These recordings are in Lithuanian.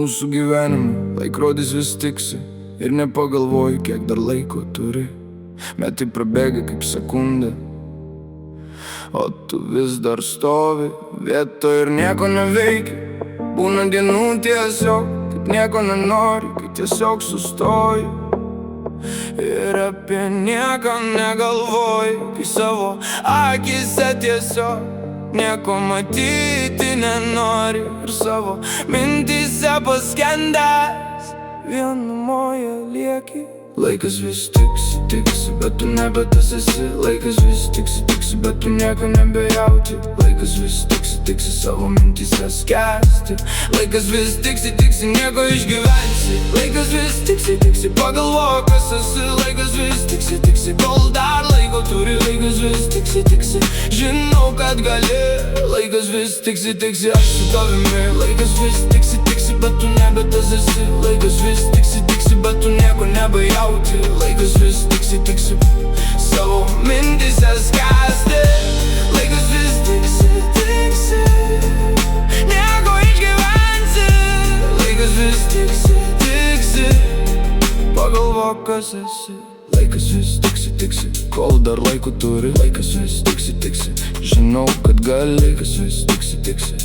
mūsų gyvenime laikrodis vis tiksi ir nepagalvoji, kiek dar laiko turi. Metai prabėga kaip sekundė, o tu vis dar stovi vietoj ir nieko neveiki. Būna dienų tiesiog, kaip nieko nenori, kai tiesiog sustoji ir apie nieką negalvoji, kai savo akise tiesiog nieko matyti nenori ir savo mintyse paskendęs vienumoje lieki. Laikas vis tiksi, tiksi, bet tu nebe tas esi. Laikas vis tiksi, tiksi, bet tu nieko nebejauti. Laikas vis tiksi, tiksi, savo mintyse skęsti. Laikas vis tiksi, tiksi, nieko išgyvensi. Laikas vis tiksi, tiksi, pagalvok, kas esi. Laikas vis tiksi, tiksi, kol dar laiko turi. Laikas vis tiksi, tiksi, žinau, kad gali. Laikas vis tiksi, tiksi, aš su tavimi. Laikas vis tiksi, tiksi, bet tu nebe tas esi. Laikas vis tiksi, tiksi, bet tu nieko nebejauti. Laikas vis tiksi, tiksi, savo mintyse skęsti. Laikas vis tiksi, tiksi, nieko išgyvensi. Laikas vis tiksi, tiksi, pagalvok, kas esi. Laikas vis tiksi, tiksi, kol dar laiko turi. Laikas vis tiksi, tiksi, žinau, kad gali. Laikas vis tiksi, tiksi,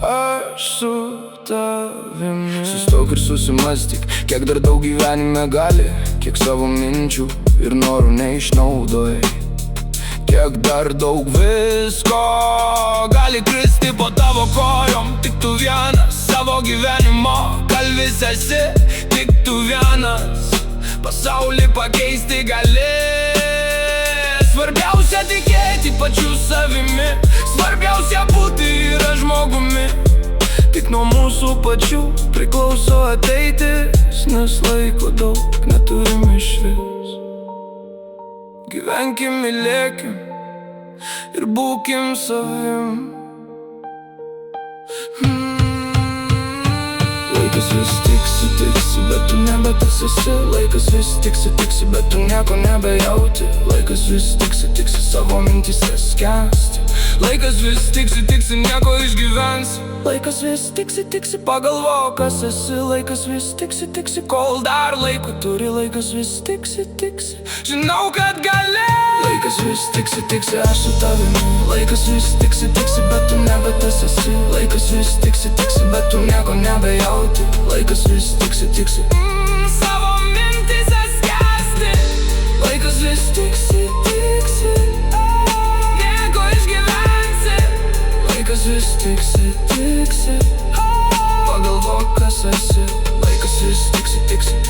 aš su tavimi. Sustok ir susimastyk, kiek dar daug gyvenime gali. Kiek savo minčių ir norų neišnaudojai. Kiek dar daug visko gali kristi po tavo kojom. Tik tu vienas savo gyvenimo kalvis esi. Tik tu vienas pasaulį pakeisti gali. Svarbiausia tikėti pačiu savimi. Svarbiausia būti yra žmogumi. Tik nuo mūsų pačių priklauso ateitis, nes laiko daug neturim išvis. Gyvenkim, mylėkim ir būkim savim. Laikas vis tiksi, tiksi, bet tu nebe tas esi. Laikas vis tiksi, tiksi, bet tu nieko nebejauti. Laikas vis tiksi, tiksi, savo mintyse skęsti. Laikas vis tiksi, tiksi, nieko išgyvensi. Laikas vis tiksi, tiksi, pagalvok, kas esi. Laikas vis tiksi, tiksi, kol dar laiko turi. Laikas vis tiksi, tiksi, žinau, kad gali. Laikas vis tiksi, tiksi, aš su tavimi. Laikas vis tiksi, tiksi, bet tu nebe tas esi. Laikas vis tiksi, tiksi, bet tu nieko nebejauti. Laikas vis tiksi, tiksi, savo mintyse skęsti. Laikas vis tiksi, tiksi, nieko išgyvensi. Laikas vis tiksi, tiksi, pagalvok, kas esi. Laikas vis tiksi, tiksi.